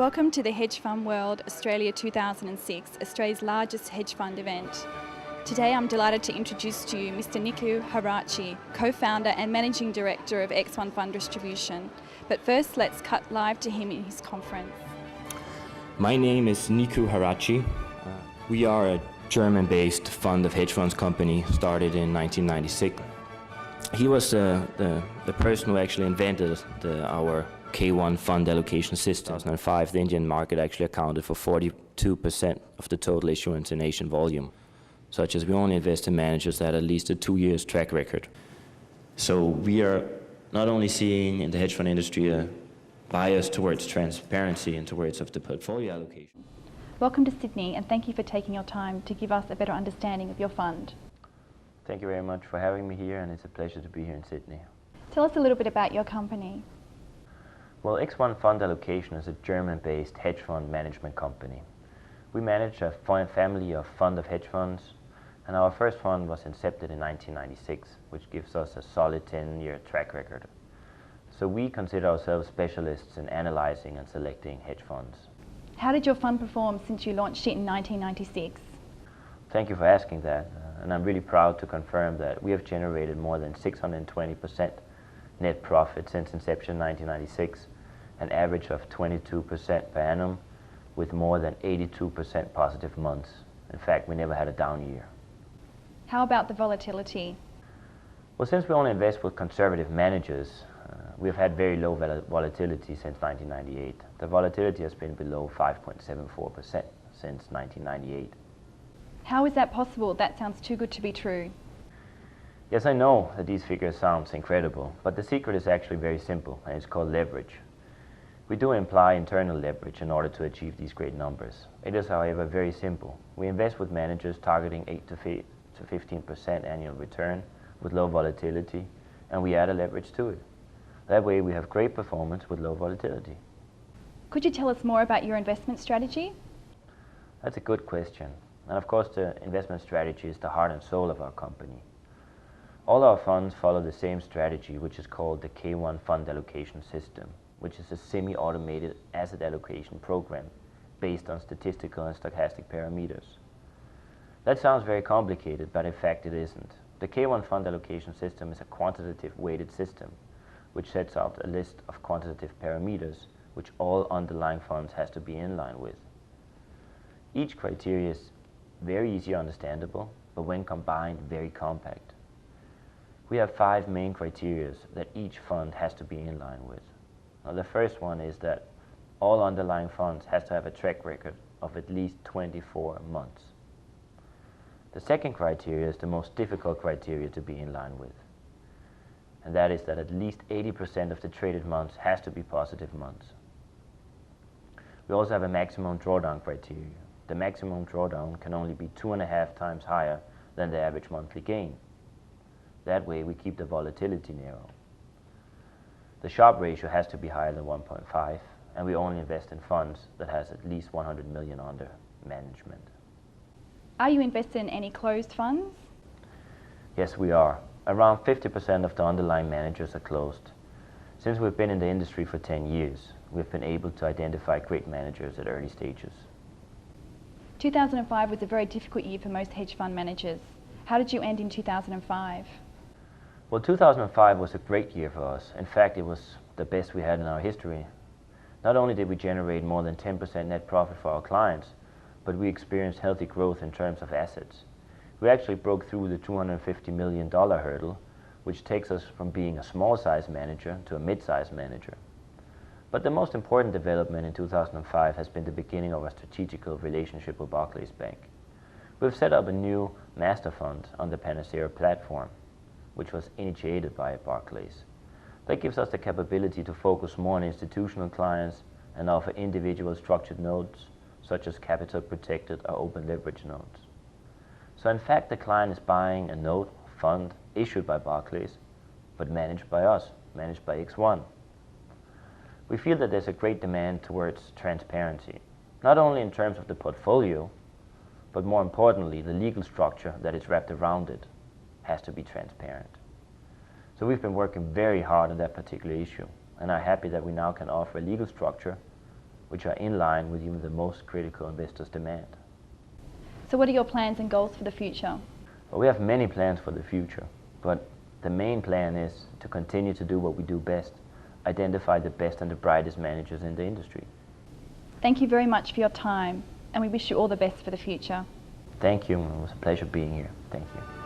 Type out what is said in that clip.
Welcome to the Hedge Fund World Australia 2006, Australia's largest hedge fund event. Today I'm delighted to introduce to you Mr. Nicu Harajchi, co-founder and managing director of X1 Fund Distribution. But first, let's cut live to him in his conference. My name is Nicu Harajchi. We are a German-based fund of hedge funds company started in 1996. He was the person who actually invented our K1 fund allocation system. In 2005, the Indian market actually accounted for 42% of the total issuance in Asian volume, such as we only invest in managers that had at least a 2 years track record. So we are not only seeing in the hedge fund industry a bias towards transparency and towards of the portfolio allocation. Welcome to Sydney, and thank you for taking your time to give us a better understanding of your fund. Thank you very much for having me here, and it's a pleasure to be here in Sydney. Tell us a little bit about your company. Well, X1 Fund Allocation is a German-based hedge fund management company. We manage a family of hedge funds, and our first fund was incepted in 1996, which gives us a solid 10-year track record. So we consider ourselves specialists in analyzing and selecting hedge funds. How did your fund perform since you launched it in 1996? Thank you for asking that, and I'm really proud to confirm that we have generated more than 620% net profit since inception in 1996, an average of 22% per annum, with more than 82% positive months. In fact, we never had a down year. How about the volatility? Well, since we only invest with conservative managers, we've had very low volatility since 1998. The volatility has been below 5.74% since 1998. How is that possible? That sounds too good to be true. Yes, I know that these figures sound incredible, but the secret is actually very simple, and it's called leverage. We do imply internal leverage in order to achieve these great numbers. It is, however, very simple. We invest with managers targeting 8 to 15% annual return with low volatility, and we add a leverage to it. That way we have great performance with low volatility. Could you tell us more about your investment strategy? That's a good question. And of course, the investment strategy is the heart and soul of our company. All our funds follow the same strategy, which is called the K1 fund allocation system, which is a semi-automated asset allocation program based on statistical and stochastic parameters. That sounds very complicated, but in fact it isn't. The K1 fund allocation system is a quantitative weighted system, which sets out a list of quantitative parameters which all underlying funds has to be in line with. Each criteria is very easy understandable, but when combined, very compact. We have 5 main criteria that each fund has to be in line with. Now, the first one is that all underlying funds has to have a track record of at least 24 months. The second criteria is the most difficult criteria to be in line with, and that is that at least 80% of the traded months has to be positive months. We also have a maximum drawdown criteria. The maximum drawdown can only be 2.5 times higher than the average monthly gain. That way we keep the volatility narrow. The Sharpe ratio has to be higher than 1.5, and we only invest in funds that has at least 100 million under management. Are you invested in any closed funds? Yes, we are. Around 50% of the underlying managers are closed. Since we've been in the industry for 10 years, we've been able to identify great managers at early stages. 2005 was a very difficult year for most hedge fund managers. How did you end in 2005? Well, 2005 was a great year for us. In fact, it was the best we had in our history. Not only did we generate more than 10% net profit for our clients, but we experienced healthy growth in terms of assets. We actually broke through the $250 million hurdle, which takes us from being a small-size manager to a mid-size manager. But the most important development in 2005 has been the beginning of a strategical relationship with Barclays Bank. We've set up a new master fund on the Panacea platform, which was initiated by Barclays. That gives us the capability to focus more on institutional clients and offer individual structured notes, such as capital protected or open leverage notes. So in fact, the client is buying a note fund issued by Barclays, but managed by us, managed by X1. We feel that there's a great demand towards transparency, not only in terms of the portfolio, but more importantly, the legal structure that is wrapped around it has to be transparent. So we've been working very hard on that particular issue, and are happy that we now can offer a legal structure which are in line with even the most critical investors' demand. So what are your plans and goals for the future? Well, we have many plans for the future, but the main plan is to continue to do what we do best, identify the best and the brightest managers in the industry. Thank you very much for your time, and we wish you all the best for the future. Thank you. It was a pleasure being here. Thank you.